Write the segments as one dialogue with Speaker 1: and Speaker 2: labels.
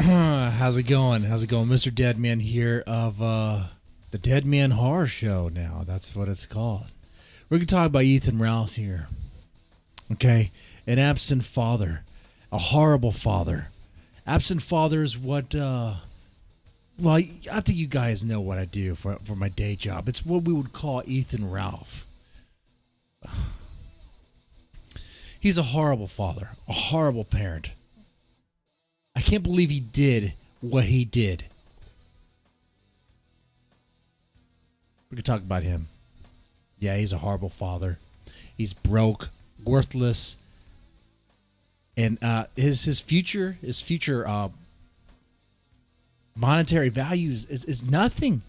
Speaker 1: How's it going? How's it going? Mr. Deadman here of the Deadman Horror Show now. That's what it's called. We're going to talk about Ethan Ralph here. Okay? An absent father. A horrible father. Absent father is what, well, I think you guys know what I do for my day job. It's what we would call Ethan Ralph. He's a horrible father. A horrible parent. I can't believe he did what he did. We could talk about him. Yeah, he's a horrible father. He's broke, worthless, and his future monetary values is nothing.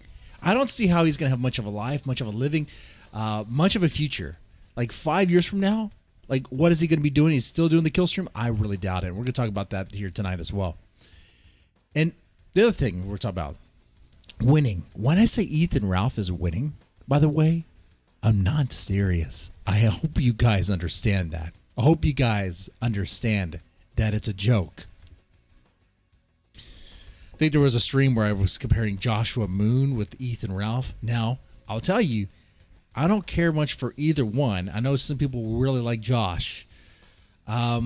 Speaker 1: I don't see how he's gonna have much of a life, much of a living, much of a future. Like 5 years from now. Like, what is he going to be doing? He's still doing the kill stream? I really doubt it. We're going to talk about that here tonight as well. And the other thing we're talking about, winning. When I say Ethan Ralph is winning, by the way, I'm not serious. I hope you guys understand that. I hope you guys understand that it's a joke. I think there was a stream where I was comparing Joshua Moon with Ethan Ralph. Now, I'll tell you, I don't care much for either one. I know some people really like Josh. I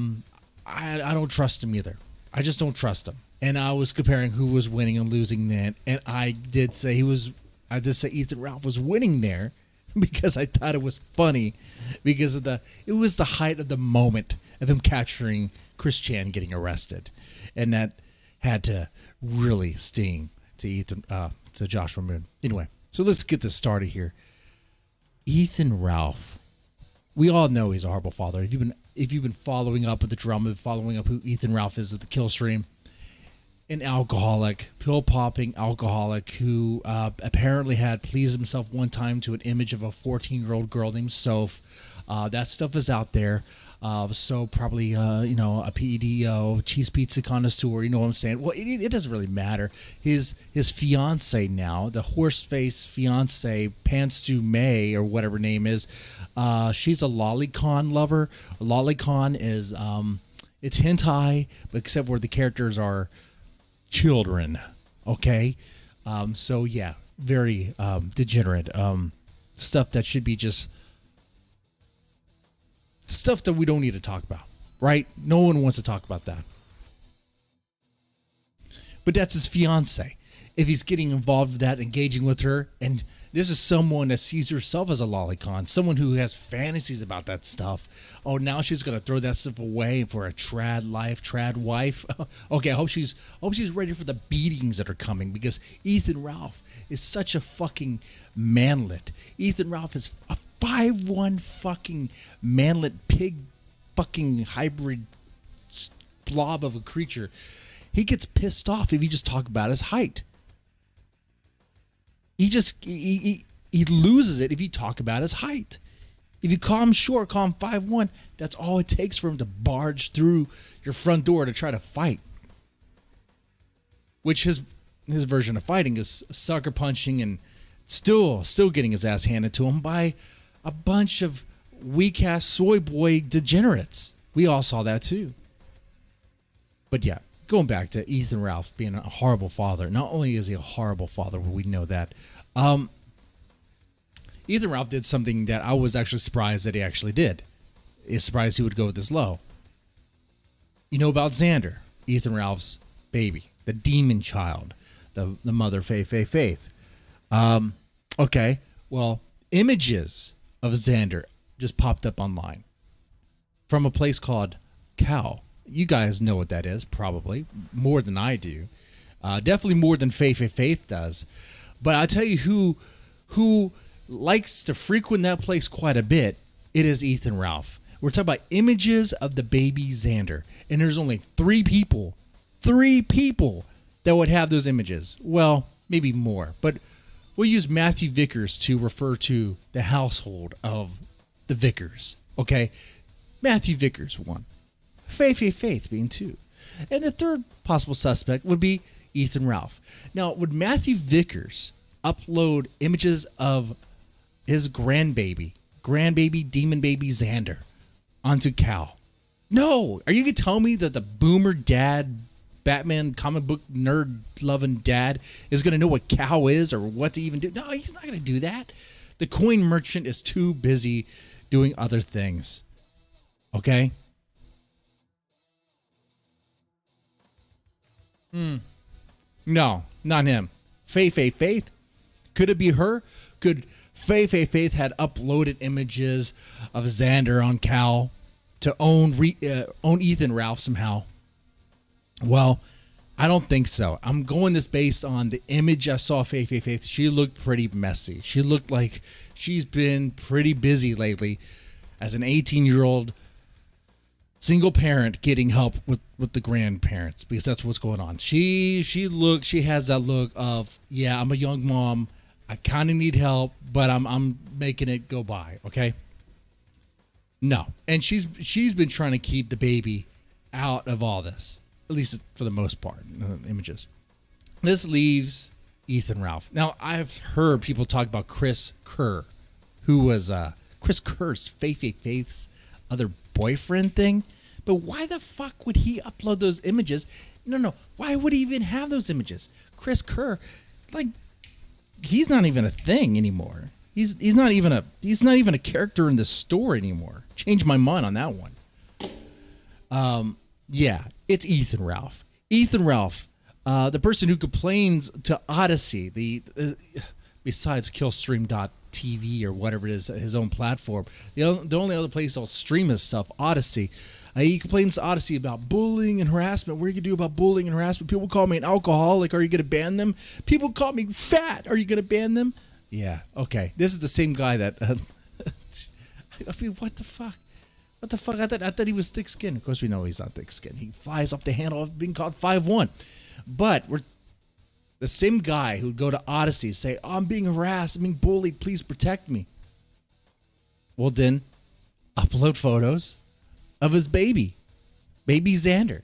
Speaker 1: don't trust him either. I just don't trust him. And I was comparing who was winning and losing then, and I did say Ethan Ralph was winning there because I thought it was funny because it was the height of the moment of him capturing Chris Chan getting arrested, and that had to really sting to Joshua Moon. Anyway, so let's get this started here. Ethan Ralph, we all know he's a horrible father. If you've been following up with the drama, following up who Ethan Ralph is at the kill stream, an alcoholic, pill popping alcoholic who apparently had pleased himself one time to an image of a 14-year-old girl named Soph. That stuff is out there. So probably a PEDO, cheese pizza connoisseur. You know what I'm saying? Well, it doesn't really matter. His fiance now, the horse face fiance, Pantsu May or whatever her name is, she's a lolicon lover. Lolicon is it's hentai, but except where the characters are children. Okay, so yeah, very degenerate stuff that should be just stuff that we don't need to talk about, right? No one wants to talk about that. But that's his fiance. If he's getting involved with that, engaging with her, and this is someone that sees herself as a lolicon, someone who has fantasies about that stuff. Oh, now she's gonna throw that stuff away for a trad life, trad wife. Okay, I hope she's ready for the beatings that are coming because Ethan Ralph is such a fucking manlet. Ethan Ralph is a 5'1" fucking manlet pig fucking hybrid blob of a creature. He gets pissed off if you just talk about his height. He loses it if you talk about his height. If you call him short, call him 5'1", that's all it takes for him to barge through your front door to try to fight. Which his version of fighting is sucker punching and still getting his ass handed to him by a bunch of weak-ass soy boy degenerates. We all saw that too. But yeah, going back to Ethan Ralph being a horrible father. Not only is he a horrible father, we know that. Ethan Ralph did something that I was actually surprised that he actually did. I was surprised he would go this low. You know about Xander, Ethan Ralph's baby, the demon child, the mother Faith. Okay, well, images of Xander just popped up online from a place called Cow. You guys know what that is, probably more than I do. Definitely more than Faith does. But I'll tell you who likes to frequent that place quite a bit. It is Ethan Ralph. We're talking about images of the baby Xander, and there's only three people that would have those images. Well, maybe more, but we'll use Matthew Vickers to refer to the household of the Vickers. Okay, Matthew Vickers, one. Faith being two. And the third possible suspect would be Ethan Ralph. Now, would Matthew Vickers upload images of his grandbaby demon baby Xander onto Cal? No. Are you going to tell me that the boomer dad Batman comic book nerd loving dad is going to know what cow is or what to even do. No, he's not going to do that. The coin merchant is too busy doing other things. Okay? No, not him. Faith. Could it be her? Could Faith had uploaded images of Xander on Cal to own Ethan Ralph somehow? Well, I don't think so. I'm going this based on the image I saw of Faith. She looked pretty messy. She looked like she's been pretty busy lately as an 18-year-old single parent getting help with the grandparents, because that's what's going on. She has that look of, yeah, I'm a young mom. I kind of need help, but I'm making it go by, okay? No. And she's been trying to keep the baby out of all this, at least for the most part, images. This leaves Ethan Ralph. Now, I've heard people talk about Chris Kerr, who was Chris Kerr's Faith's other boyfriend thing. But why the fuck would he upload those images? No. Why would he even have those images? Chris Kerr, like, he's not even a thing anymore. He's not even a character in the story anymore. Changed my mind on that one. Yeah, it's Ethan Ralph. Ethan Ralph, the person who complains to Odyssey, besides Killstream.tv or whatever it is, his own platform. The only other place I'll stream his stuff, Odyssey. He complains to Odyssey about bullying and harassment. What are you going to do about bullying and harassment? People call me an alcoholic. Are you going to ban them? People call me fat. Are you going to ban them? Yeah, okay. This is the same guy that... I mean, what the fuck? What the fuck? I thought he was thick-skinned. Of course, we know he's not thick-skinned. He flies off the handle of being called 5'1". But we're the same guy who'd go to Odyssey and say, oh, I'm being harassed. I'm being bullied. Please protect me. Well, then, upload photos of his baby Xander.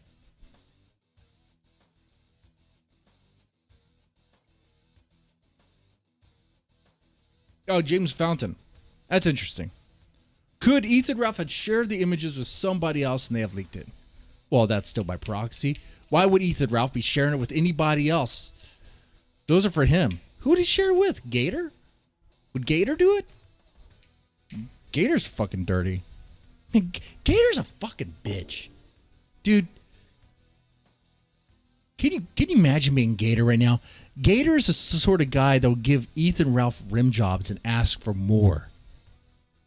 Speaker 1: Oh, James Fountain. That's interesting. Could Ethan Ralph have shared the images with somebody else and they have leaked it? Well, that's still by proxy. Why would Ethan Ralph be sharing it with anybody else? Those are for him. Who would he share it with? Gator? Would Gator do it? Gator's fucking dirty. I mean, Gator's a fucking bitch. Dude, can you imagine being Gator right now? Gator's the sort of guy that will give Ethan Ralph rim jobs and ask for more.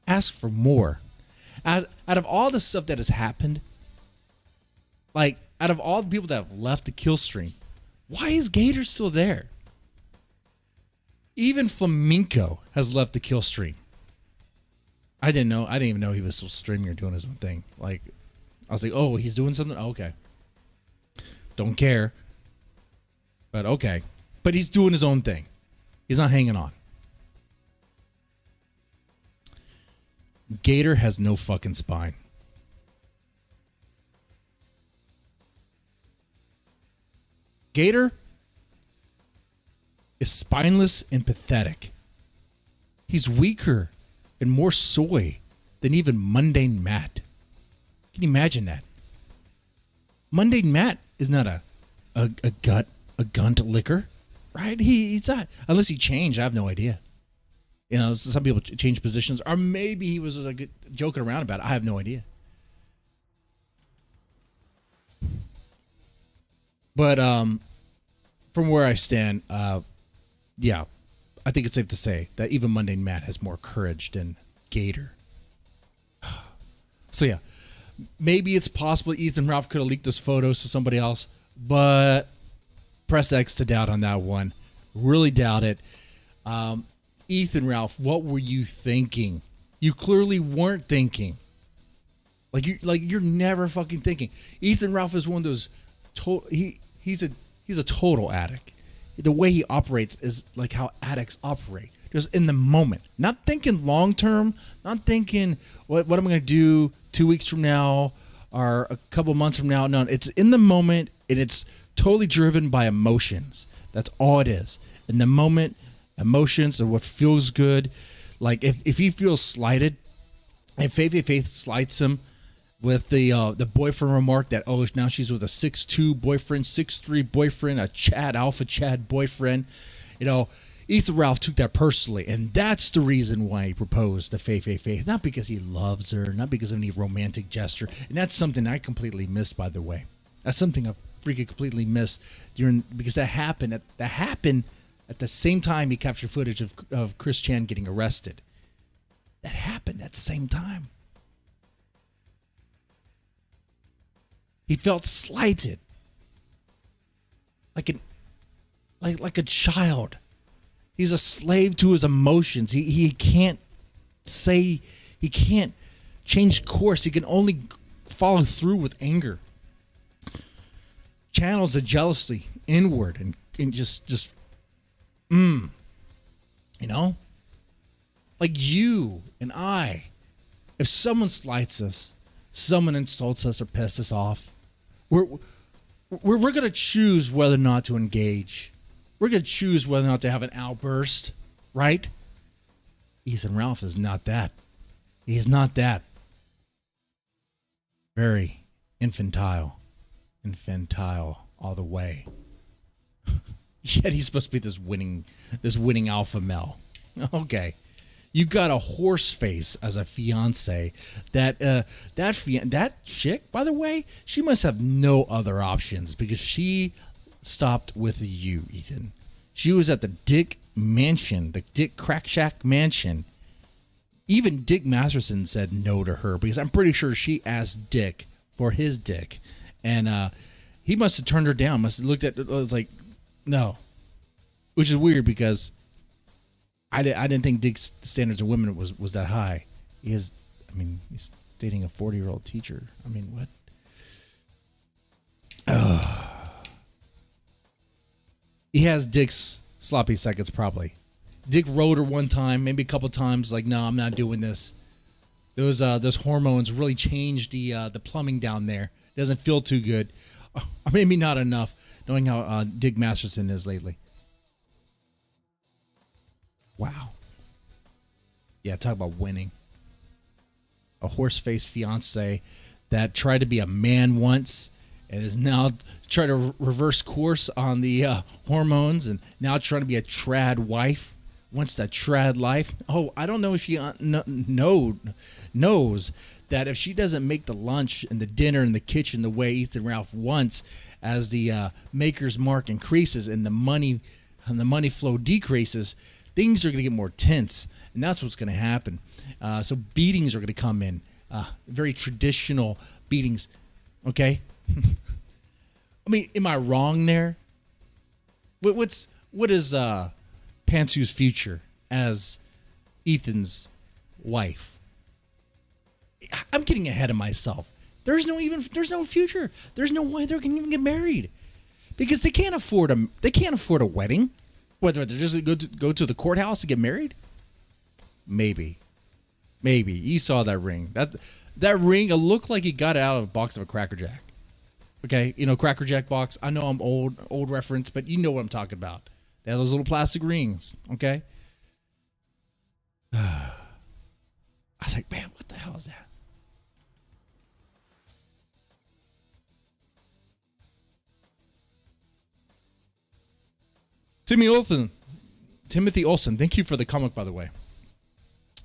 Speaker 1: Ask for more. Out of all the stuff that has happened, like, out of all the people that have left the kill stream, why is Gator still there? Even Flamenco has left the kill stream. I didn't even know he was still streaming or doing his own thing. Like, I was like, oh, he's doing something? Okay. Don't care. But okay. But he's doing his own thing. He's not hanging on. Gator has no fucking spine. Gator is spineless and pathetic. He's weaker and more soy than even Mundane Matt. Can you imagine that? Mundane Matt is not a gunt liquor, right? He's not, unless he changed. I have no idea. You know, some people change positions, or maybe he was like joking around about it. I have no idea. But from where I stand, yeah, I think it's safe to say that even Mundane Matt has more courage than Gator. So yeah, maybe it's possible Ethan Ralph could have leaked those photos to somebody else, but press X to doubt on that one. Really doubt it. Ethan Ralph, what were you thinking? You clearly weren't thinking. You're never fucking thinking. Ethan Ralph is one of those. He's a total addict. The way he operates is like how addicts operate, just in the moment, not thinking long term, not thinking what am I going to do 2 weeks from now or a couple months from now. No, it's in the moment, and it's totally driven by emotions. That's all it is. In the moment, emotions are what feels good. Like if he feels slighted, and Faith slights him, with the boyfriend remark that, oh, now she's with a 6'2 boyfriend, 6'3 boyfriend, a alpha Chad boyfriend. Ethan Ralph took that personally, and that's the reason why he proposed to Faye. Not because he loves her, not because of any romantic gesture, and that's something I completely missed, by the way. That's something I freaking completely missed because that happened at the same time he captured footage of Chris Chan getting arrested. That happened at the same time. He felt slighted, like a child. He's a slave to his emotions. He can't change course. He can only follow through with anger. Channels the jealousy inward and just like you and I. If someone slights us, someone insults us or pisses us off, we're going to choose whether or not to engage. We're going to choose whether or not to have an outburst, right? Ethan Ralph is not that. He is not that. Very infantile all the way. Yet he's supposed to be this winning alpha male. Okay. You got a horse face as a fiance. That chick, by the way, she must have no other options because she stopped with you, Ethan. She was at the Dick Mansion, the Dick Crack Shack Mansion. Even Dick Masterson said no to her because I'm pretty sure she asked Dick for his dick, and he must have turned her down. Must have looked at it, was like, no, which is weird because I didn't think Dick's standards of women was that high. He's dating a 40-year-old teacher. I mean, what? He has Dick's sloppy seconds, probably. Dick rode her one time, maybe a couple times, like, no, I'm not doing this. Those hormones really changed the plumbing down there. It doesn't feel too good. Or maybe not enough, knowing how Dick Masterson is lately. Wow. Yeah, talk about winning. A horse-faced fiance that tried to be a man once and is now trying to reverse course on the hormones and now trying to be a trad wife. Wants that trad life. Oh, I don't know if she knows that if she doesn't make the lunch and the dinner and the kitchen the way Ethan Ralph wants, as the maker's mark increases and the money flow decreases, things are going to get more tense, and that's what's going to happen. So beatings are going to come in, very traditional beatings. Okay. I mean, am I wrong there? What is Pantsu's future as Ethan's wife? I'm getting ahead of myself. There's no future. There's no way they can even get married because they can't afford a wedding. Whether they're just go to the courthouse to get married. Maybe you saw that ring. That ring, it looked like he got it out of a box of a Cracker Jack. Okay, Cracker Jack box. I know I'm old reference, but you know what I'm talking about. They have those little plastic rings. Okay. I was like, man, what the hell is that? Timothy Olsen, thank you for the comic, by the way.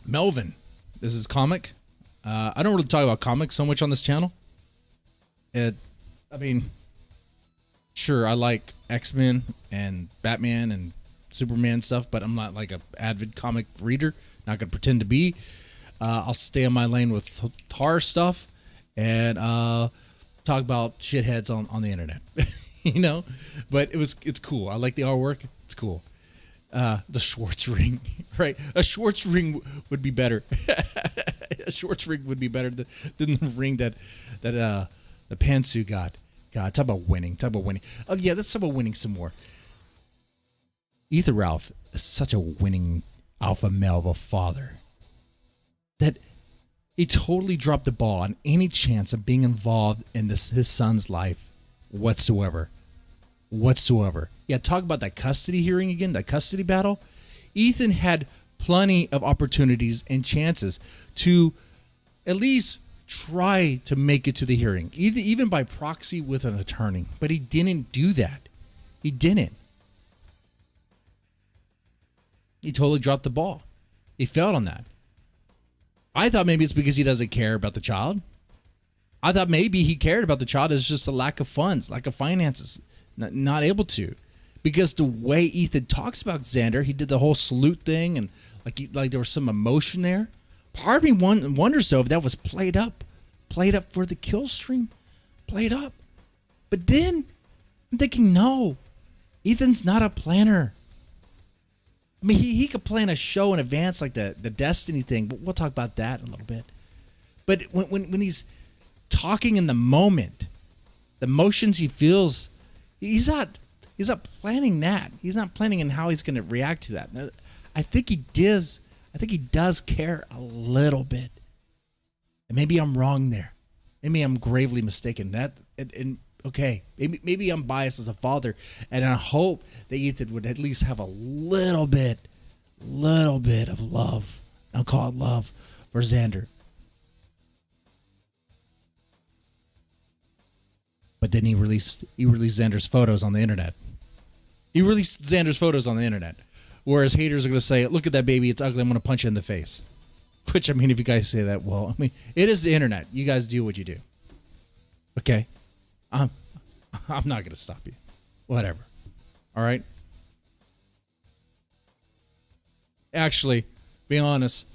Speaker 1: Melvin, this is comic. I don't really talk about comics so much on this channel. Sure, I like X-Men and Batman and Superman stuff, but I'm not like an avid comic reader. Not going to pretend to be. I'll stay on my lane with horror stuff and talk about shitheads on the internet. But it's cool. I like the artwork. It's cool. The Schwartz ring, right? A Schwartz ring would be better. A Schwartz ring would be better than the ring that the Pantsu got. God, talk about winning. Oh yeah, let's talk about winning some more. Ethan Ralph is such a winning alpha male of a father that he totally dropped the ball on any chance of being involved in his son's life whatsoever. Yeah, talk about that custody hearing again, that custody battle. Ethan had plenty of opportunities and chances to at least try to make it to the hearing, even by proxy with an attorney. But he didn't do that. He didn't. He totally dropped the ball. He failed on that. I thought maybe it's because he doesn't care about the child. I thought maybe he cared about the child. It's just a lack of funds, lack of finances, not able to. Because the way Ethan talks about Xander, he did the whole salute thing, and like there was some emotion there. Part of me wonders though if that was played up for the kill stream, played up. But then I'm thinking, no, Ethan's not a planner. I mean, he could plan a show in advance, like the Destiny thing, but we'll talk about that in a little bit. But when he's talking in the moment, the emotions he feels, he's not planning that. He's not planning on how he's going to react to that. I think he does. I think he does care a little bit. And maybe I'm wrong there. Maybe I'm gravely mistaken. Okay, maybe I'm biased as a father, and I hope that Ethan would at least have a little bit of love. I'll call it love for Xander. But then he released Xander's photos on the internet. Whereas haters are going to say, look at that baby, it's ugly, I'm going to punch you in the face. Which, I mean, if you guys say that, well, I mean, it is the internet. You guys do what you do. Okay? I'm not going to stop you. Whatever. All right? Actually, be honest,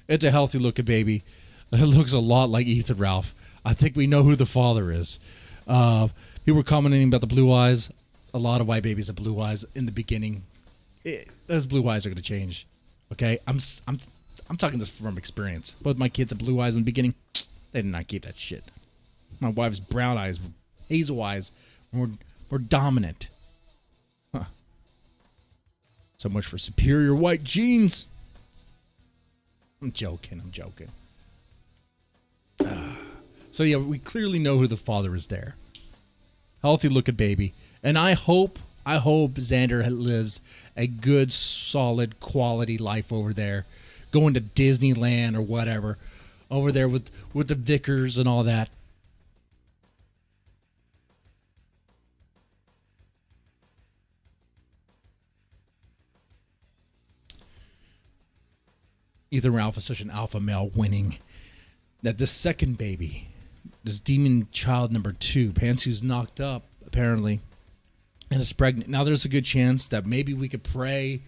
Speaker 1: it's a healthy looking baby. It looks a lot like Ethan Ralph. I think we know who the father is. People were commenting about the blue eyes. A lot of white babies have blue eyes in the beginning. Those blue eyes are going to change. Okay? I'm talking this from experience. Both my kids have blue eyes in the beginning. They did not keep that shit. My wife's brown eyes, hazel eyes, were dominant. Huh. So much for superior white genes. I'm joking. So yeah, we clearly know who the father is there. Healthy looking baby. And I hope Xander lives a good, solid, quality life over there. Going to Disneyland or whatever. Over there with the Vickers and all that. Ethan Ralph is such an alpha male, winning that this second baby, this demon child number 2, Pantsu's knocked up apparently and is pregnant. Now there's a good chance that maybe we could pray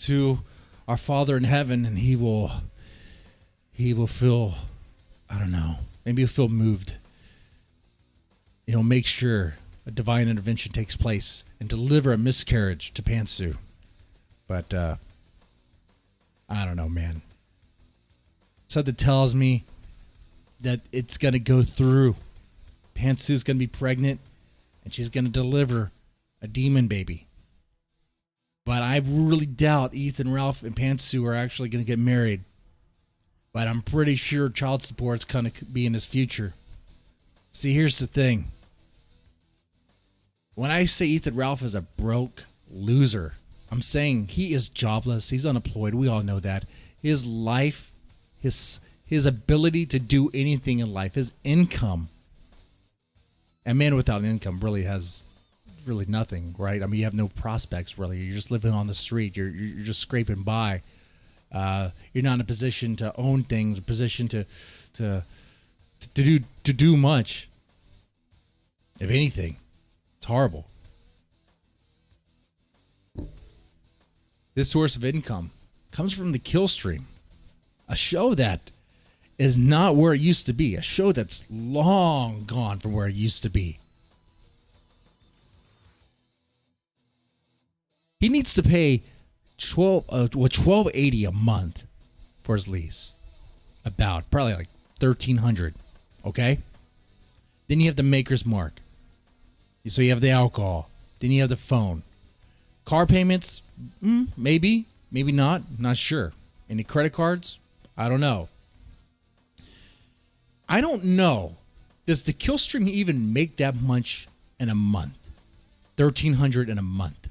Speaker 1: to our Father in heaven and he will feel, I don't know, maybe he'll feel moved. He'll make sure a divine intervention takes place and deliver a miscarriage to Pantsu. But I don't know, man. Something tells me that it's going to go through. Pantsu's going to be pregnant, and she's going to deliver a demon baby. But I really doubt Ethan, Ralph, and Pantsu are actually going to get married. But I'm pretty sure child support's going to be in his future. See, here's the thing. When I say Ethan Ralph is a broke loser, I'm saying he is jobless. He's unemployed. We all know that. His life, his ability to do anything in life, his income. A man without an income really has nothing, right? I mean, you have no prospects really. You're just living on the street. You're just scraping by. You're not in a position to own things, a position to do much. If anything, it's horrible. This source of income comes from the Kill Stream, a show that is not where it used to be, a show that's long gone from where it used to be. He needs to pay $12.80 a month for his lease, about probably like $1,300. Okay, then you have the maker's mark, so you have the alcohol, then you have the phone, car payments, maybe not sure. Any credit cards? I don't know. Does the Kill Stream even make that much in a month? $1,300 in a month.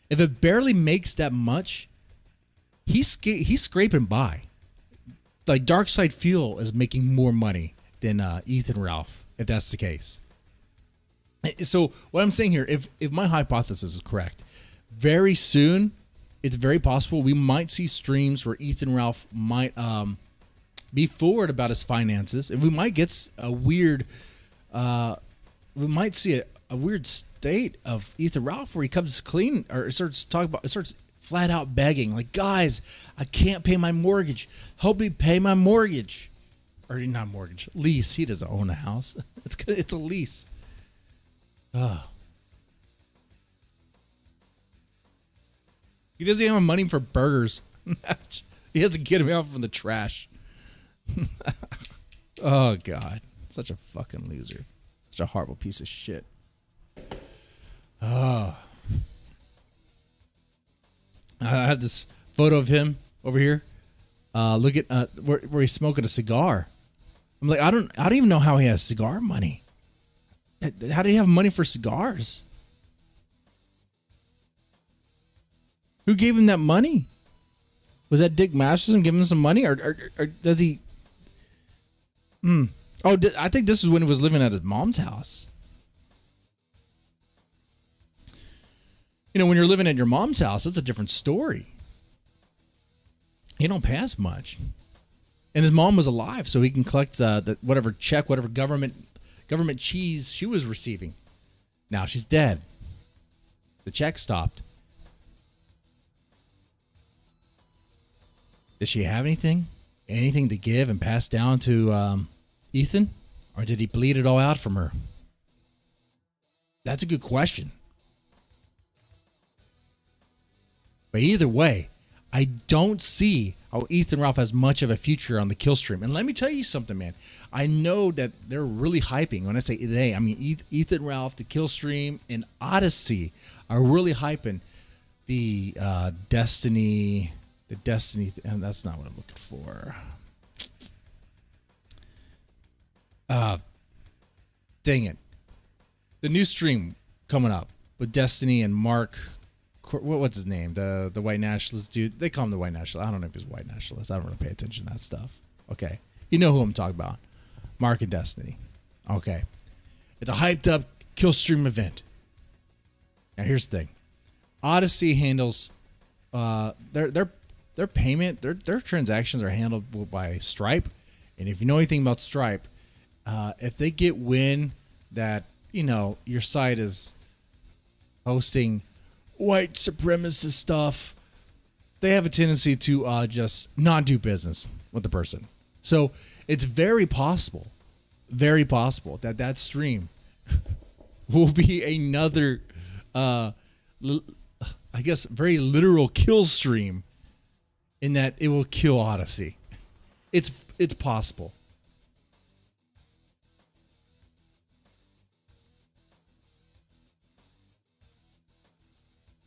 Speaker 1: If it barely makes that much, he's scraping by. Like Dark Side Fuel is making more money than Ethan Ralph, if that's the case. So what I'm saying here, if my hypothesis is correct, very soon, it's very possible we might see streams where Ethan Ralph might be forward about his finances, and we might get a weird, we might see a weird state of Ethan Ralph where he comes clean or starts flat out begging, like, guys, I can't pay my mortgage. Help me pay my mortgage. Or not mortgage, lease. He doesn't own a house. It's a lease. He doesn't have money for burgers. He has to get him out from the trash. Oh, God. Such a fucking loser. Such a horrible piece of shit. Oh. I have this photo of him over here. Look at where he's smoking a cigar. I'm like, I don't even know how he has cigar money. How did he have money for cigars? Who gave him that money? Was that Dick Masterson giving him some money, or does he? Oh, I think this is when he was living at his mom's house. You know, when you're living at your mom's house, it's a different story. You don't pass much. And his mom was alive, so he can collect whatever check, whatever government cheese she was receiving. Now she's dead. The check stopped. Does she have anything? Anything to give and pass down to Ethan? Or did he bleed it all out from her? That's a good question. But either way, I don't see how Ethan Ralph has much of a future on the kill stream. And let me tell you something, man. I know that they're really hyping. When I say they, I mean Ethan Ralph, the kill stream, and Odyssey are really hyping the Destiny. The Destiny, and that's not what I'm looking for. Dang it. The new stream coming up with Destiny and Mark. What's his name? The white nationalist dude. They call him the white nationalist. I don't know if he's a white nationalist. I don't really pay attention to that stuff. Okay. You know who I'm talking about. Mark and Destiny. Okay. It's a hyped up kill stream event. Now here's the thing. Odyssey handles their payment, their transactions are handled by Stripe. And if you know anything about Stripe, if they get wind that, you know, your site is hosting white supremacist stuff, they have a tendency to just not do business with the person. So it's very possible that stream will be another, I guess, very literal kill stream, in that it will kill Odyssey. It's possible.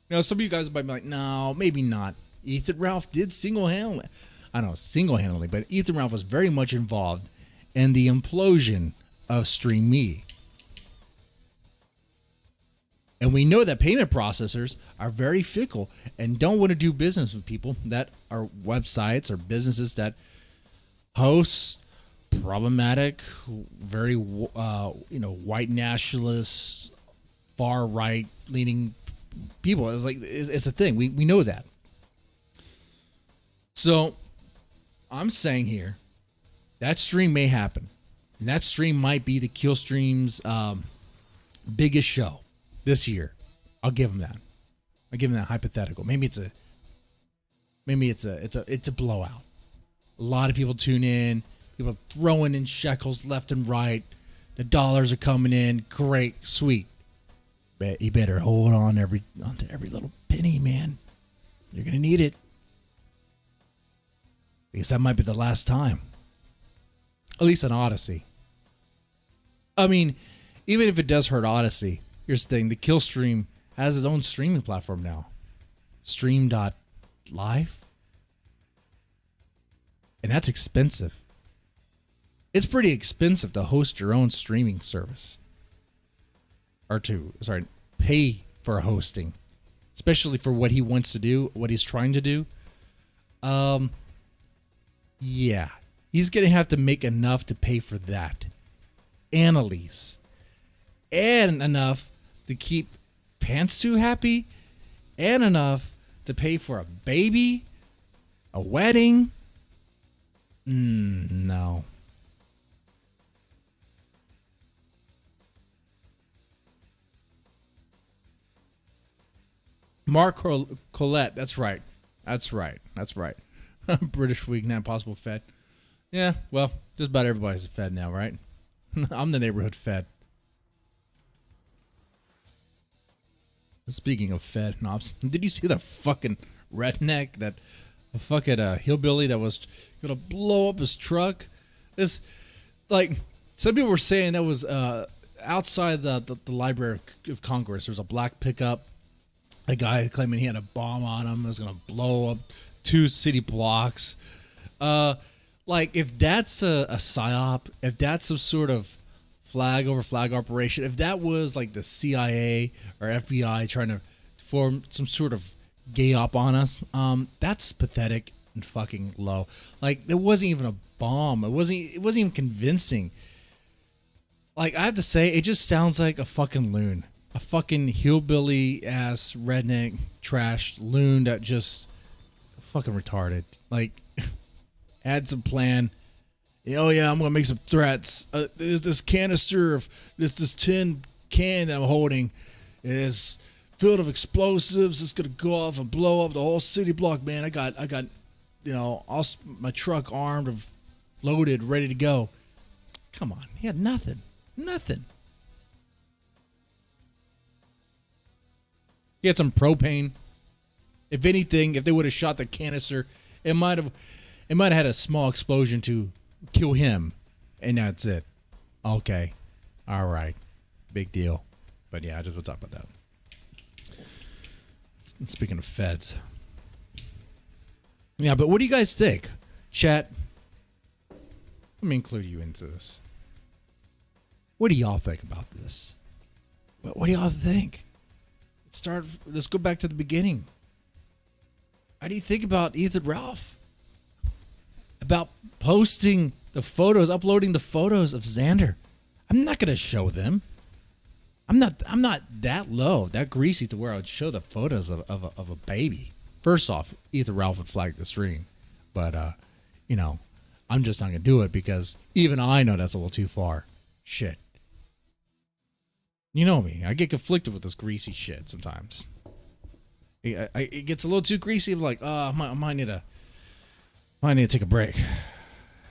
Speaker 1: Now, some of you guys might be like, no, maybe not. Ethan Ralph did single-handedly, but Ethan Ralph was very much involved in the implosion of StreamMe. And we know that payment processors are very fickle and don't want to do business with people that are websites or businesses that host problematic, very white nationalists, far right leaning people. It's a thing. We know that. So I'm saying here that stream may happen, and that stream might be the Kill Stream's biggest show this year. I'll give him that. I'll give him that hypothetical. Maybe it's a blowout. A lot of people tune in. People throwing in shekels left and right. The dollars are coming in. Great, sweet. But you better hold on to every little penny, man. You're gonna need it, because that might be the last time. At least on Odyssey. I mean, even if it does hurt Odyssey, here's the thing: the Kill Stream has its own streaming platform now, Stream.live, and that's expensive. It's pretty expensive to host your own streaming service. Pay for hosting, especially for what he wants to do, what he's trying to do. Yeah, He's going to have to make enough to pay for that and a lease and enough to keep Pantsu happy and enough to pay for a baby, a wedding. No. Mark Colette. That's right. That's right. That's right. British Week, not possible Fed. Yeah, well, just about everybody's a Fed now, right? I'm the neighborhood Fed. Speaking of Fed knobs, did you see that fucking redneck, that fucking hillbilly that was gonna blow up his truck? This, like, some people were saying that was outside the Library of Congress. There was a black pickup. A guy claiming he had a bomb on him. It was gonna blow up 2 city blocks. Like, if that's a psyop, if that's some sort of flag over flag operation, if that was like the CIA or FBI trying to form some sort of gay op on us, that's pathetic and fucking low. Like, there wasn't even a bomb. It wasn't even convincing. Like, I have to say, it just sounds like a fucking loon. A fucking hillbilly ass redneck trash loon that just fucking retarded. Like, had some plan. Oh yeah, I'm gonna make some threats. There's this canister of this tin can that I'm holding is filled with explosives. It's gonna go off and blow up the whole city block, man. I got, all my truck armed and loaded, ready to go. Come on, he had nothing. He had some propane. If anything, if they would have shot the canister, it might have had a small explosion to kill him, and that's it. Okay, all right, big deal. But yeah, I just want to talk about that. Speaking of feds, yeah. But what do you guys think, chat? Let me include you into this. What do y'all think about this? What do y'all think? Let's go back to the beginning. How do you think about Ethan Ralph? About posting the photos, uploading the photos of Xander? I'm not gonna show them. I'm not that low, that greasy to where I would show the photos of a baby. First off, Ethan Ralph would flag the stream, but I'm just not gonna do it because even I know that's a little too far. Shit. You know me. I get conflicted with this greasy shit sometimes. It gets a little too greasy. I'm like, I might need to take a break.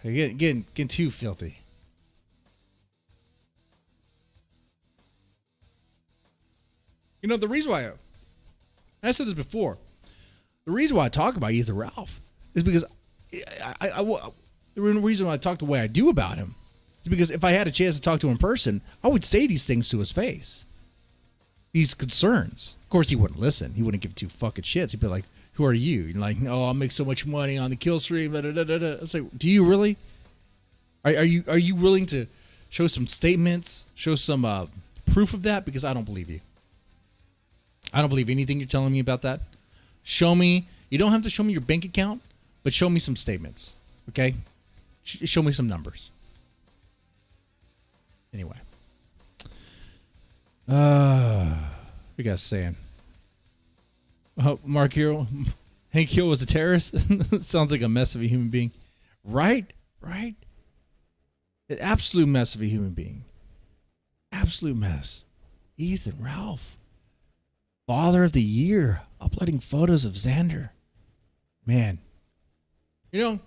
Speaker 1: Getting too filthy. You know, the reason why I said this before, the reason why I talk about Ethan Ralph is because the reason why I talk the way I do about him is because if I had a chance to talk to him in person, I would say these things to his face. These concerns. Of course, he wouldn't listen. He wouldn't give 2 fucking shits. He'd be like, "Who are you?" You're like, "Oh, I'll make so much money on the kill stream." I was like, "Do you really? Are you willing to show some statements, show some proof of that? Because I don't believe you. I don't believe anything you're telling me about that. Show me. You don't have to show me your bank account, but show me some statements. Okay? Show me some numbers." Anyway. What you guys saying? Oh, Mark Hero, Hank Hill was a terrorist? Sounds like a mess of a human being. Right? An absolute mess of a human being. Absolute mess. Ethan Ralph. Father of the Year. Uploading photos of Xander. Man. You know,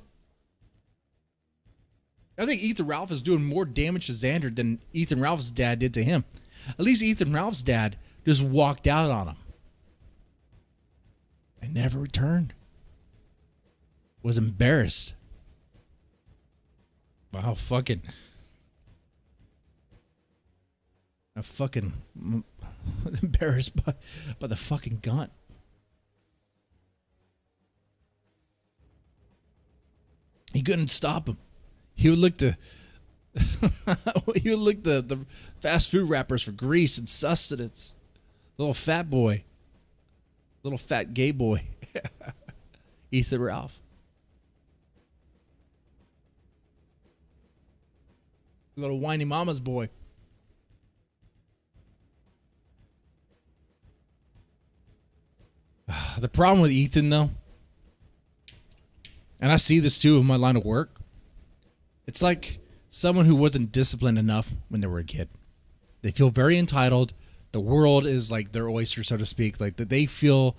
Speaker 1: I think Ethan Ralph is doing more damage to Xander than Ethan Ralph's dad did to him. At least Ethan Ralph's dad just walked out on him and never returned. Was embarrassed. Wow, fucking. I'm fucking embarrassed by the fucking gun. He couldn't stop him. He would look the fast food wrappers for grease and sustenance. Little fat boy. Little fat gay boy. Ethan Ralph. Little whiny mama's boy. The problem with Ethan, though, and I see this too in my line of work, it's like someone who wasn't disciplined enough when they were a kid. They feel very entitled. The world is like their oyster, so to speak. Like that, they feel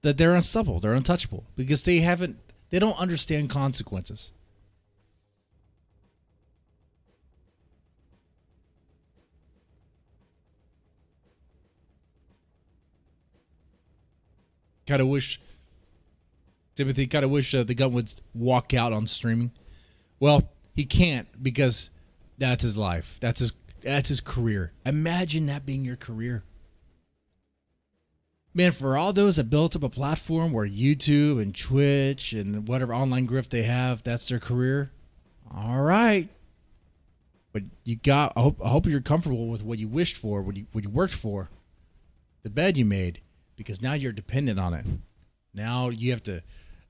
Speaker 1: that they're unstoppable, they're untouchable because they don't understand consequences. Kind of wish, Timothy, the gun would walk out on streaming. Well, he can't because that's his life. That's his career. Imagine that being your career. Man, for all those that built up a platform where YouTube and Twitch and whatever online grift they have, that's their career. All right. But I hope you're comfortable with what you wished for, what you worked for, the bed you made, because now you're dependent on it. Now you have to,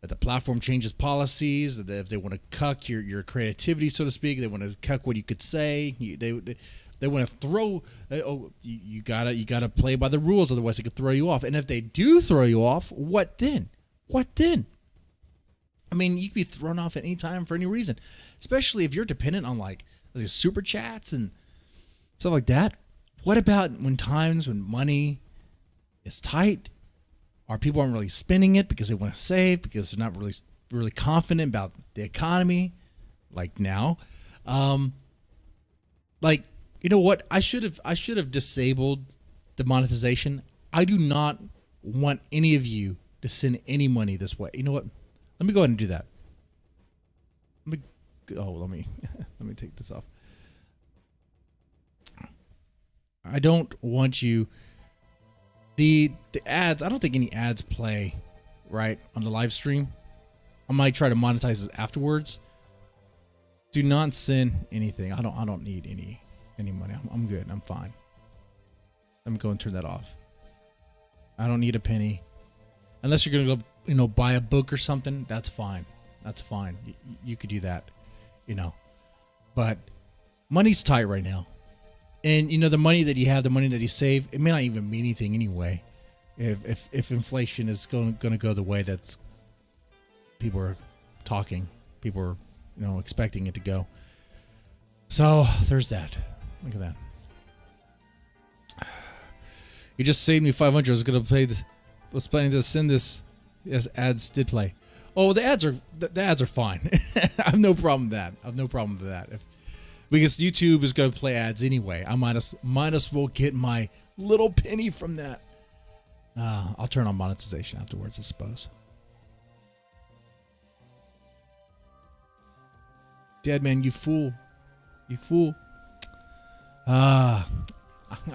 Speaker 1: if the platform changes policies, if they want to cuck your creativity, so to speak, they want to cuck what you could say, they want to throw. You gotta play by the rules, otherwise they could throw you off. And if they do throw you off, what then? What then? I mean, you could be thrown off at any time for any reason, especially if you're dependent on like super chats and stuff like that. What about when money is tight, or people aren't really spending it because they want to save, because they're not really confident about the economy, like now. Like, you know what? I should have disabled the monetization. I do not want any of you to send any money this way. You know what? Let me go ahead and do that. Let me take this off. I don't want you. The ads, I don't think any ads play right on the live stream. I might try to monetize it afterwards. Do not send anything. I don't need any money. I'm good. I'm fine. Let me go and turn that off. I don't need a penny. Unless you're gonna go, buy a book or something. That's fine. That's fine. You could do that, But money's tight right now. And the money that you have, the money that you save, it may not even mean anything anyway. If inflation is going to go the way that's people are talking, people are expecting it to go. So there's that. Look at that. You just saved me 500. I was going to play this. Was planning to send this. Yes, ads did play. Oh, the ads are fine. I have no problem with that. Because YouTube is going to play ads anyway. I might as well get my little penny from that. I'll turn on monetization afterwards, I suppose. Dead man, you fool. You fool. I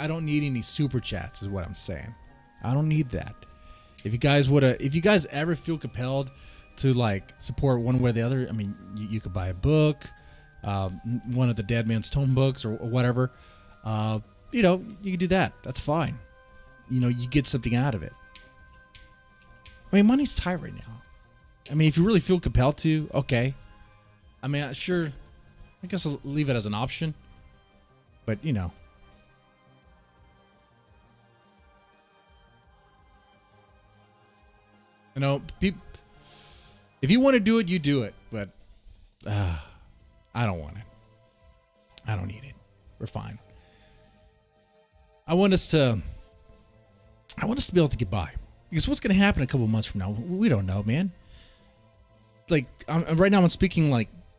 Speaker 1: don't need any super chats, is what I'm saying. I don't need that. If you guys ever feel compelled to support one way or the other, I mean, you could buy a book. One of the Dead Man's Tome books or whatever, you can do that. That's fine. You get something out of it. I mean, money's tight right now. I mean, if you really feel compelled to, okay. I mean, I guess I'll leave it as an option. But, if you want to do it, you do it. But, I don't want it. I don't need it. We're fine. I want us to be able to get by. Because what's going to happen a couple months from now? We don't know, man. Right now I'm speaking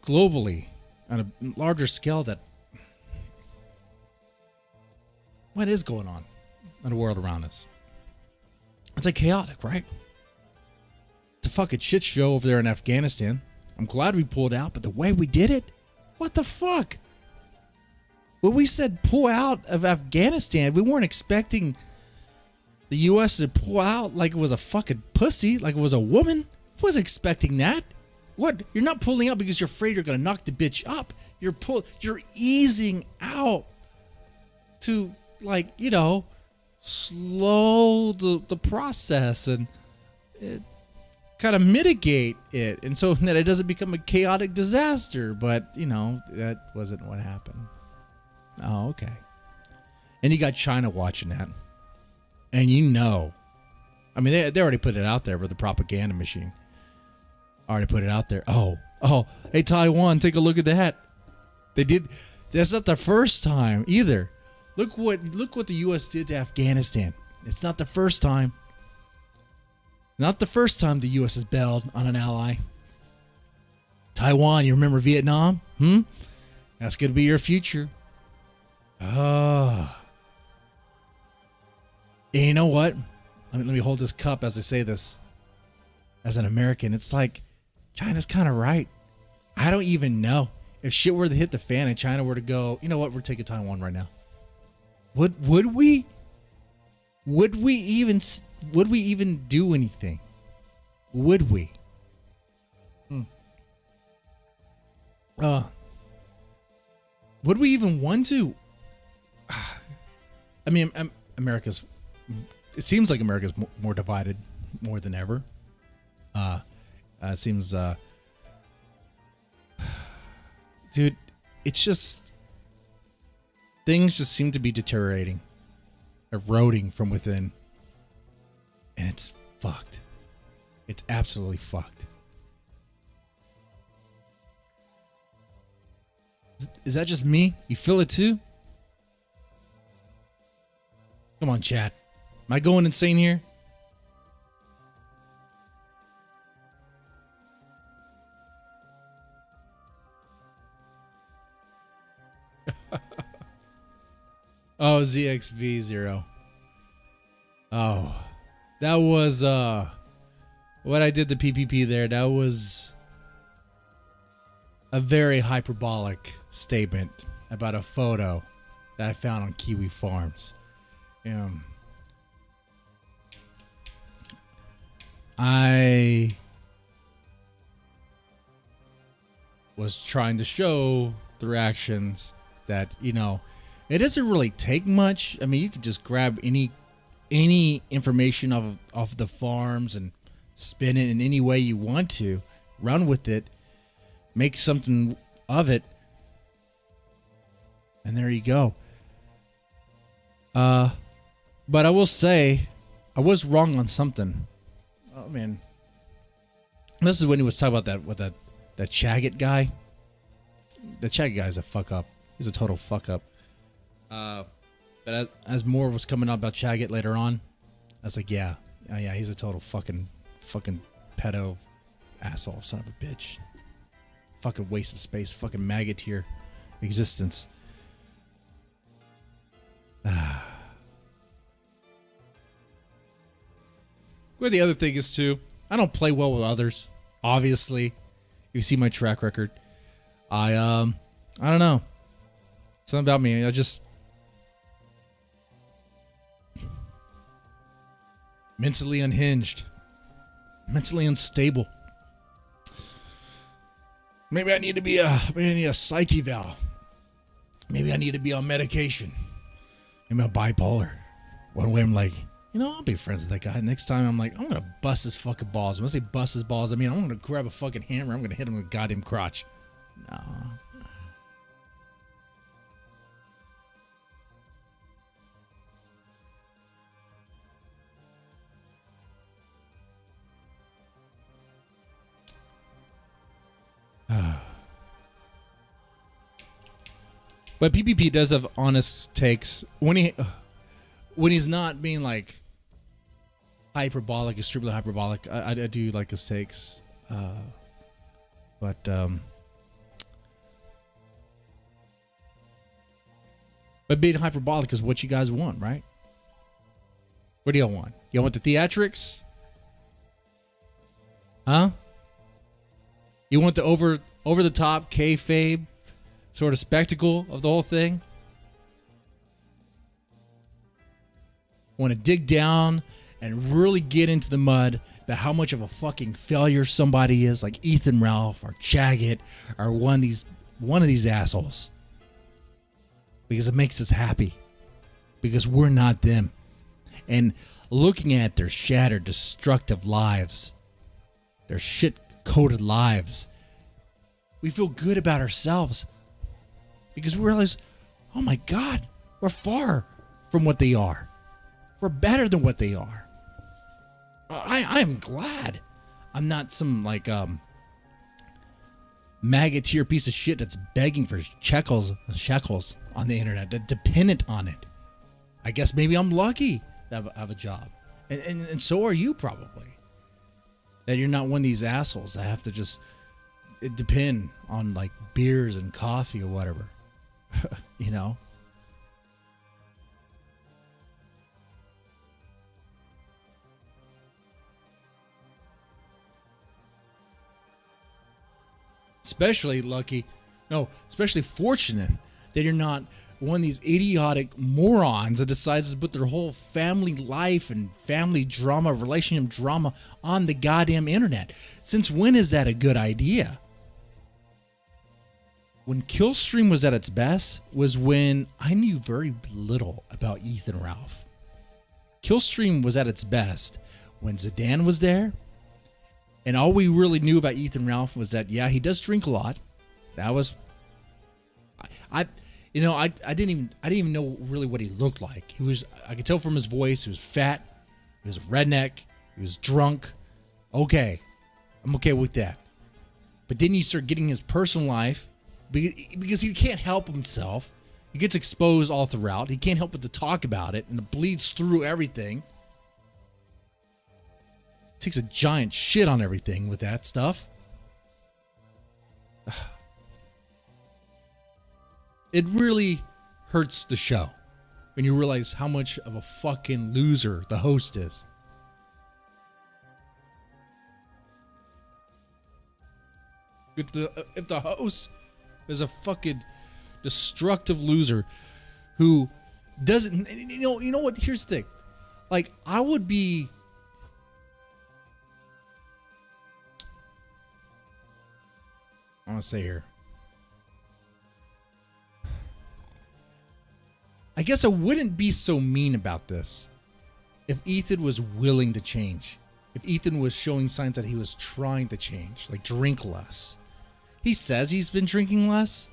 Speaker 1: globally on a larger scale that what is going on in the world around us? It's chaotic, right? It's a fucking shit show over there in Afghanistan. I'm glad we pulled out, but the way we did it, what the fuck? When we said pull out of Afghanistan, we weren't expecting the U.S. to pull out like it was a fucking pussy, like it was a woman. I wasn't expecting that. What? You're not pulling out because you're afraid you're gonna knock the bitch up. You're easing out to slow the process and kind of mitigate it, and so that it doesn't become a chaotic disaster. But that wasn't what happened. Oh, okay. And you got China watching that. And you know, I mean, they already put it out there with the propaganda machine. Already put it out there. Oh, hey, Taiwan, take a look at that. They did. That's not the first time either. Look what the U.S. did to Afghanistan. It's not the first time. Not the first time the U.S. has bailed on an ally. Taiwan, you remember Vietnam? That's going to be your future. Oh. And you know what? Let me hold this cup as I say this. As an American, it's like China's kind of right. I don't even know. If shit were to hit the fan and China were to go, you know what? We're taking Taiwan right now. Would we? Would we even do anything? Would we? Would we even want to? I mean, America's. It seems like America's more divided more than ever. It seems, dude, it's just things just seem to be deteriorating, eroding from within, and it's fucked. It's absolutely fucked. Is that just me? You feel it too? Come on, chat. Am I going insane here? Oh, ZXV0. Oh, that was what I did the PPP there. That was a very hyperbolic statement about a photo that I found on Kiwi Farms. I was trying to show through actions that, you know, it doesn't really take much. I mean, you could just grab any information of the farms and spin it in any way you want to, run with it, make something of it, and there you go. But I will say, I was wrong on something. Oh man, this is when he was talking about that with that Chaget guy. The Chaget guy is a fuck up. He's a total fuck up. But as more was coming out about Chaget later on, I was like, yeah, he's a total fucking pedo asshole, son of a bitch. Fucking waste of space, fucking maggot tier existence. Where the other thing is too, I don't play well with others. Obviously, you see my track record. I don't know. Something about me. I just mentally unhinged, mentally unstable. Maybe I need to be a psych eval. Maybe I need to be on medication. Maybe I'm bipolar. One way I'm like, you know, I'll be friends with that guy. Next time I'm like, I'm going to bust his fucking balls. When I say bust his balls, I mean, I'm going to grab a fucking hammer. I'm going to hit him with a goddamn crotch. No. But PPP does have honest takes when he's not being like hyperbolic, extremely hyperbolic. I do like his takes, but being hyperbolic is what you guys want, right? What do y'all want? Y'all want the theatrics? Huh? You want the over the top kayfabe sort of spectacle of the whole thing? Want to dig down and really get into the mud about how much of a fucking failure somebody is, like Ethan Ralph or Chaget or one of these assholes, because it makes us happy, because we're not them. And looking at their shattered, destructive lives, their shit-coated lives, we feel good about ourselves, because we realize Oh my God, we're far from what they are. We're better than what they are. I am glad I'm not some like maggoteer piece of shit that's begging for shekels on the internet, that's dependent on it. I guess maybe I'm lucky to have a job. And so are you probably. That you're not one of these assholes that have to just depend on like beers and coffee or whatever. You know? Especially fortunate that you're not one of these idiotic morons that decides to put their whole family life and family drama, relationship drama on the goddamn internet. Since when is that a good idea? When Killstream was at its best was when I knew very little about Ethan Ralph. Killstream was at its best when Zidane was there, and all we really knew about Ethan Ralph was that, yeah, he does drink a lot. That was, I didn't even know really what he looked like. I could tell from his voice, he was fat, he was a redneck, he was drunk. Okay, I'm okay with that. But then you start getting his personal life, because he can't help himself. He gets exposed all throughout. He can't help but to talk about it, and it bleeds through everything. Takes a giant shit on everything with that stuff. It really hurts the show when you realize how much of a fucking loser the host is. If the host is a fucking destructive loser who doesn't, you know what? Here's the thing. Like, I would be, I want to say here, I guess I wouldn't be so mean about this if Ethan was willing to change. If Ethan was showing signs that he was trying to change, like drink less. He says he's been drinking less,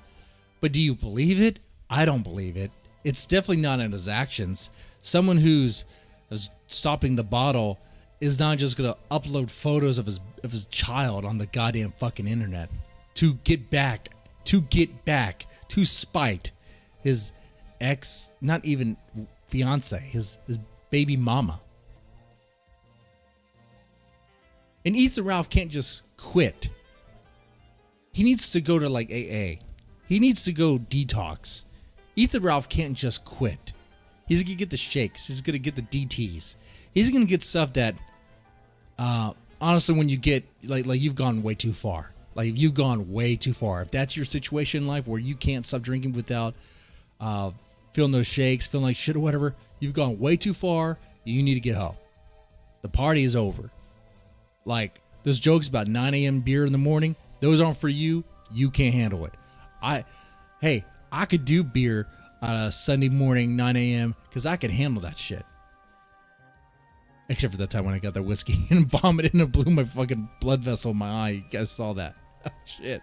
Speaker 1: but do you believe it? I don't believe it. It's definitely not in his actions. Someone who's stopping the bottle is not just going to upload photos of his child on the goddamn fucking internet to get back, to spite his ex, not even fiance, his baby mama. And Ethan Ralph can't just quit. He needs to go to like AA. He needs to go detox. Ethan Ralph can't just quit. He's going to get the shakes. He's going to get the DTs. He's going to get stuff that, honestly, when you get, like you've gone way too far. Like, you've gone way too far. If that's your situation in life where you can't stop drinking without feeling those shakes, feeling like shit or whatever, you've gone way too far. You need to get help. The party is over. Like, those jokes about 9 a.m. beer in the morning, those aren't for you. You can't handle it. I could do beer on a Sunday morning, 9 a.m., because I could handle that shit. Except for that time when I got that whiskey and vomited and it blew my fucking blood vessel in my eye. You guys saw that. Oh, shit.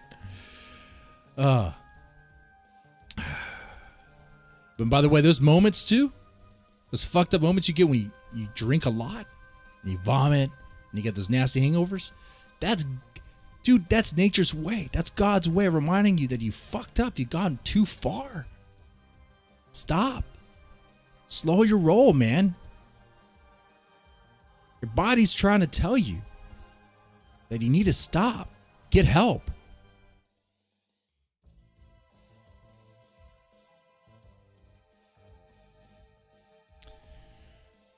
Speaker 1: But by the way, those moments too, those fucked up moments you get when you drink a lot and you vomit and you get those nasty hangovers, that's nature's way. That's God's way of reminding you that you fucked up. You've gone too far. Stop. Slow your roll, man. Your body's trying to tell you that you need to stop. Get help.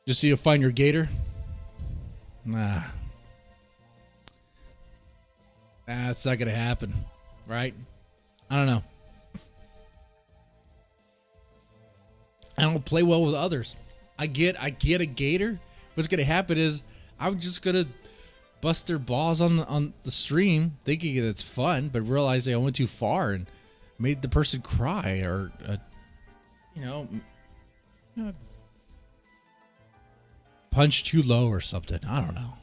Speaker 1: Just so you find your gator? Nah. That's not going to happen, right? I don't know. I don't play well with others. I get a gator. What's going to happen is I'm just going to bust their balls on the stream, thinking that it's fun, but realize I went too far and made the person cry or, punch too low or something. I don't know.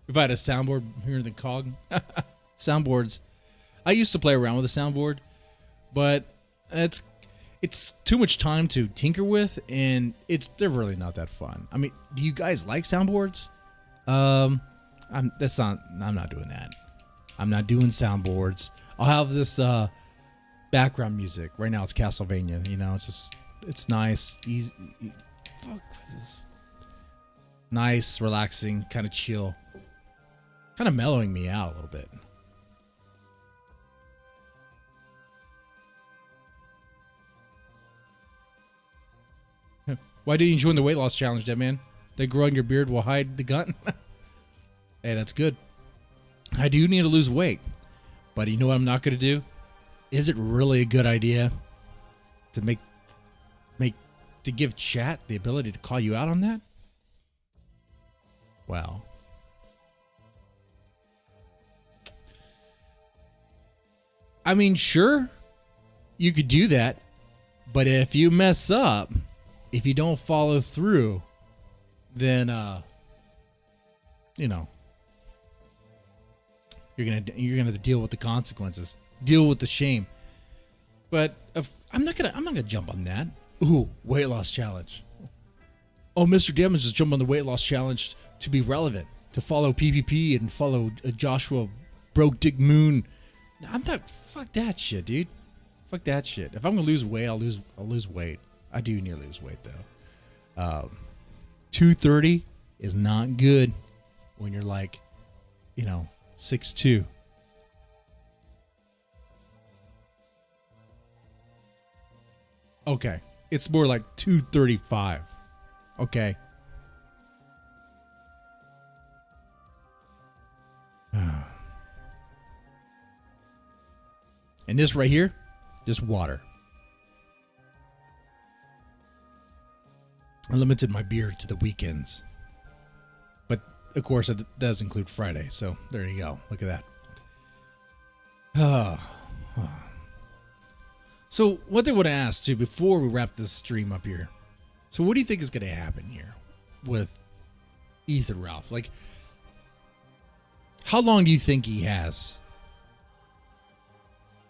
Speaker 1: If I had a soundboard here in the cog, Soundboards. I used to play around with a soundboard, but it's too much time to tinker with, and they're really not that fun. I mean, do you guys like soundboards? I'm not doing that. I'm not doing soundboards. I'll have this background music. Right now it's Castlevania, it's nice, easy. Fuck, what is this? Nice, relaxing, kind of chill. Kind of mellowing me out a little bit. Why didn't you join the weight loss challenge, Dead Man? They grow in your beard will hide the gun. Hey, that's good. I do need to lose weight. But you know what I'm not going to do? Is it really a good idea to to give chat the ability to call you out on that? Wow. I mean, sure, you could do that, but if you mess up, if you don't follow through, then you're gonna deal with the consequences, deal with the shame. But I'm not gonna jump on that. Ooh, weight loss challenge. Oh, Mr. Damage just jumped on the weight loss challenge to be relevant, to follow PvP and follow Joshua Broke Dick Moon. I'm not. Fuck that shit, dude. Fuck that shit. If I'm gonna lose weight, I'll lose weight. I do need to lose weight though. 230 is not good when you're like, 6'2". Okay, it's more like 235. Okay. And this right here, just water. I limited my beer to the weekends. But, of course, it does include Friday. So, there you go. Look at that. So, what they would have asked, too, before we wrap this stream up here. So, what do you think is going to happen here with Ethan Ralph? Like, how long do you think he has?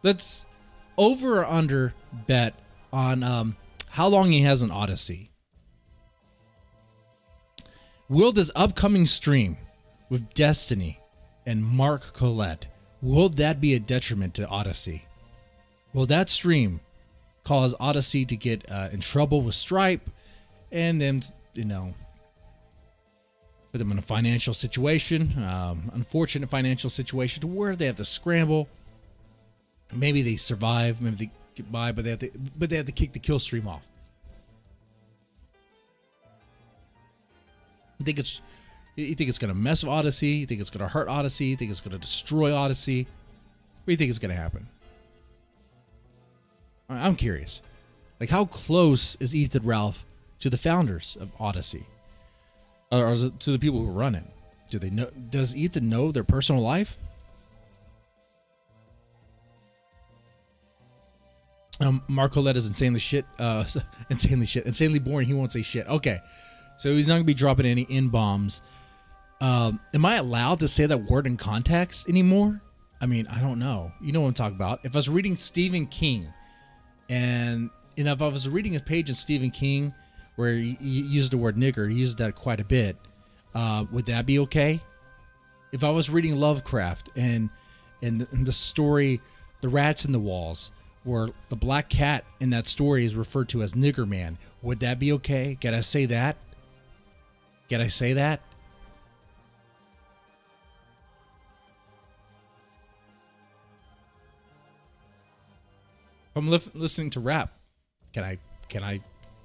Speaker 1: Let's over or under bet on how long he has on Odyssey. Will this upcoming stream with Destiny and Mark Collette, will that be a detriment to Odyssey? Will that stream cause Odyssey to get in trouble with Stripe and then, put them in a financial situation, unfortunate financial situation to where they have to scramble? Maybe they survive, maybe they get by, but they have to kick the kill stream off. You think it's going to mess with Odyssey? You think it's going to hurt Odyssey? You think it's going to destroy Odyssey? What do you think is going to happen? I'm curious. Like, how close is Ethan Ralph to the founders of Odyssey? Or to the people who run it? Do they know? Does Ethan know their personal life? Mark Collette is insanely boring. He won't say shit. Okay. So he's not going to be dropping any N-bombs. Am I allowed to say that word in context anymore? I mean, I don't know. You know what I'm talking about. If I was reading Stephen King, and if I was reading a page in Stephen King where he used the word nigger, he used that quite a bit, would that be okay? If I was reading Lovecraft and the story, The Rats in the Walls, where the black cat in that story is referred to as Nigger Man, would that be okay? Can I say that? Can I say that? I'm listening to rap. Can I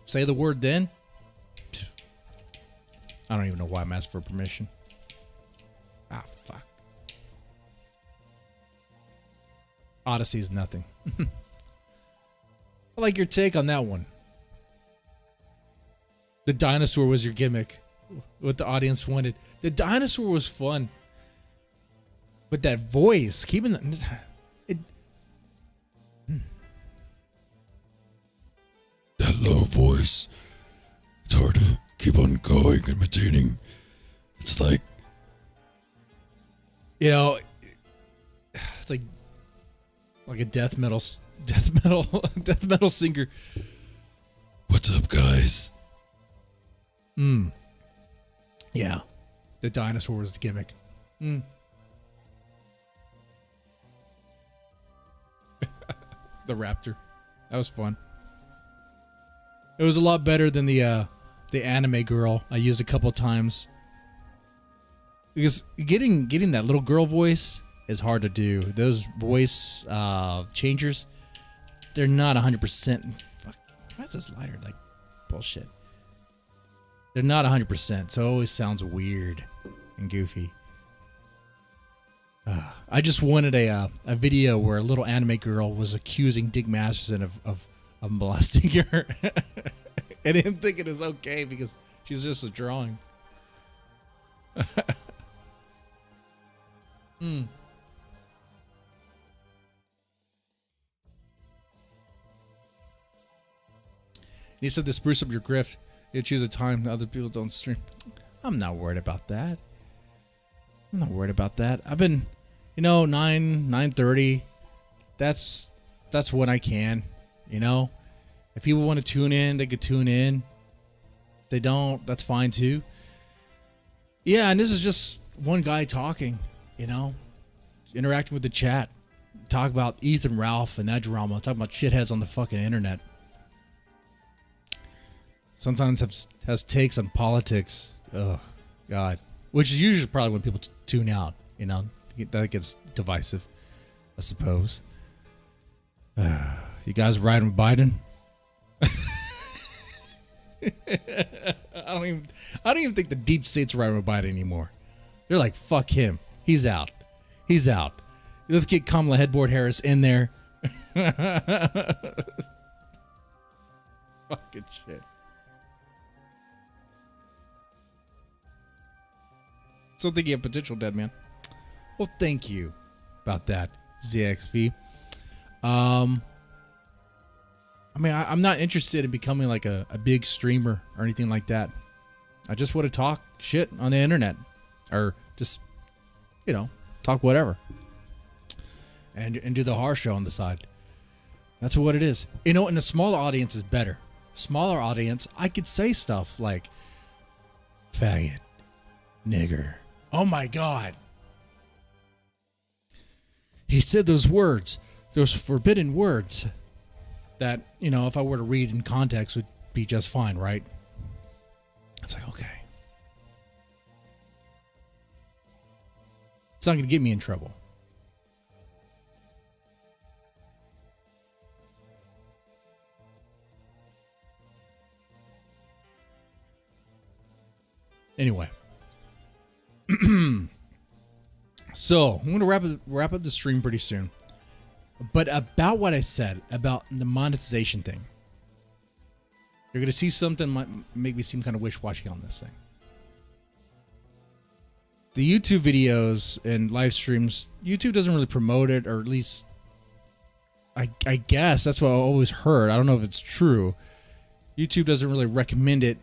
Speaker 1: say the word then? I don't even know why I'm asking for permission. Ah, fuck. Odyssey is nothing. I like your take on that one. The dinosaur was your gimmick. What the audience wanted. The dinosaur was fun. But that voice, keeping it.
Speaker 2: That low voice. It's hard to keep on going and maintaining. It's like,
Speaker 1: I It's like a death metal singer.
Speaker 2: What's up, guys?
Speaker 1: Yeah, the dinosaur was the gimmick. The raptor, that was fun. It was a lot better than the anime girl I used a couple of times. Because getting that little girl voice is hard to do. Those voice changers, they're not 100%. Fuck, why is this lighter like bullshit? They're not 100%, so it always sounds weird and goofy. I just wanted a video where a little anime girl was accusing Dick Masterson of molesting her. And him thinking it's okay because she's just a drawing. He said to spruce up your grift, you choose a time that other people don't stream. I'm not worried about that. I've been, 9:30. That's when I can, If people want to tune in, they could tune in. If they don't, that's fine too. Yeah, and this is just one guy talking, interacting with the chat. Talk about Ethan Ralph and that drama. Talk about shitheads on the fucking internet. Sometimes has takes on politics. Oh, God. Which is usually probably when people tune out, That gets divisive, I suppose. You guys riding with Biden? I don't even think the deep state's riding with Biden anymore. They're like, fuck him. He's out. Let's get Kamala Headboard Harris in there. Fucking shit. Still think you have potential, dead man. Well, thank you about that, ZXV. I'm not interested in becoming like a big streamer or anything like that. I just want to talk shit on the internet, or just, talk whatever, and do the horror show on the side. That's what it is. And a smaller audience is better. Smaller audience, I could say stuff like faggot, nigger. Oh my God. He said those words, those forbidden words that, if I were to read in context would be just fine, right? It's like, okay. It's not going to get me in trouble. Anyway. So, I'm going to wrap up the stream pretty soon. But about what I said about the monetization thing, you're going to see something might make me seem kind of wish-washy on this thing. The YouTube videos and live streams, YouTube doesn't really promote it, or at least I guess that's what I always heard. I don't know if it's true. YouTube doesn't really recommend it.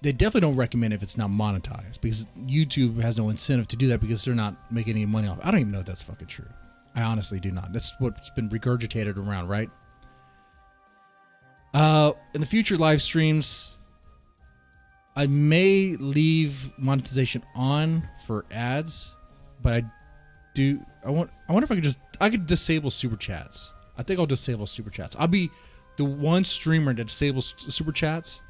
Speaker 1: They definitely don't recommend it if it's not monetized, because YouTube has no incentive to do that because they're not making any money off it. I don't even know if that's fucking true. I honestly do not. That's what's been regurgitated around, right? In the future live streams, I may leave monetization on for ads, but I wonder if I could disable super chats. I think I'll disable super chats. I'll be the one streamer that disables super chats.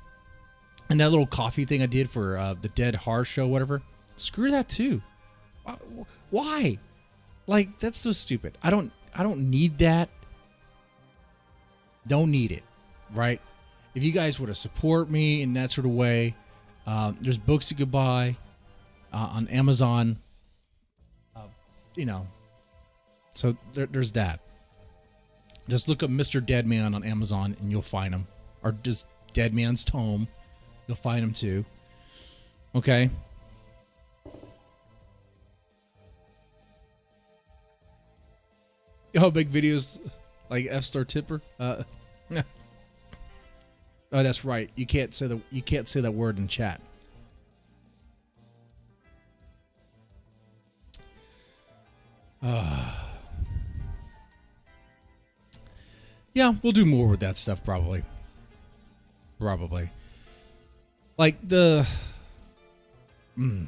Speaker 1: And that little coffee thing I did for the Dead Horror Show, whatever. Screw that too. Why? Like, that's so stupid. I don't need that. Don't need it, right? If you guys were to support me in that sort of way, there's books you could buy on Amazon. So there's that. Just look up Mr. Deadman on Amazon and you'll find him, or just Deadman's Tome. You'll find him too. Okay. Oh, big videos like F-Star Tipper. Oh, that's right. You can't say that word in chat. Yeah, we'll do more with that stuff probably. Probably. Like the... we'll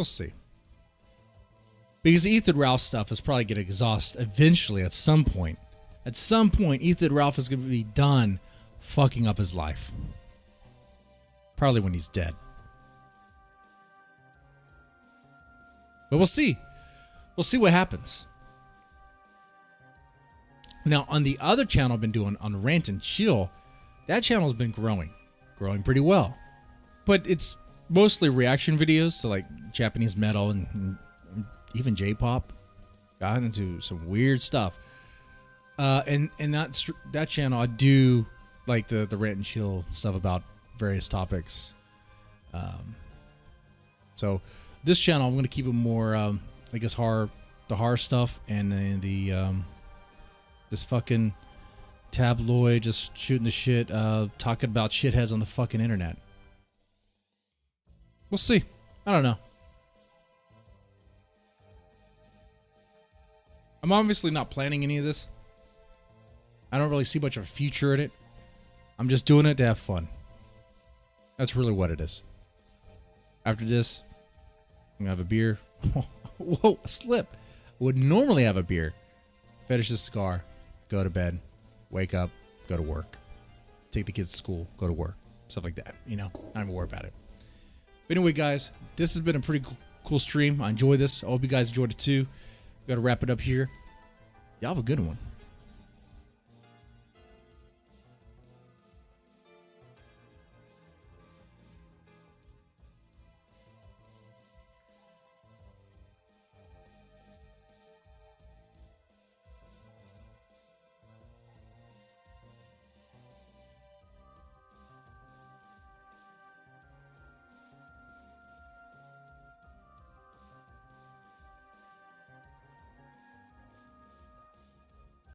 Speaker 1: see. Because the Ethan Ralph stuff is probably going to exhaust eventually at some point. At some point, Ethan Ralph is going to be done fucking up his life. Probably when he's dead. But we'll see. We'll see what happens. Now, on the other channel I've been doing, on Rant and Chill, that channel's been growing. Growing pretty well. But it's mostly reaction videos to like Japanese metal and even J-pop. Got into some weird stuff. And that channel, I do like the Rant and Chill stuff about various topics. So this channel, I'm going to keep it more, I guess, the horror stuff, and then the this fucking tabloid just shooting the shit, talking about shitheads on the fucking internet. We'll see. I don't know. I'm obviously not planning any of this. I don't really see much of a future in it. I'm just doing it to have fun. That's really what it is. After this, I'm going to have a beer. Whoa, a slip. I would normally have a beer, finish the cigar, go to bed, wake up, go to work, take the kids to school, go to work, stuff like that. You know, not even worry about it. But anyway, guys, this has been a pretty cool stream. I enjoy this. I hope you guys enjoyed it too. Got to wrap it up here. Y'all have a good one.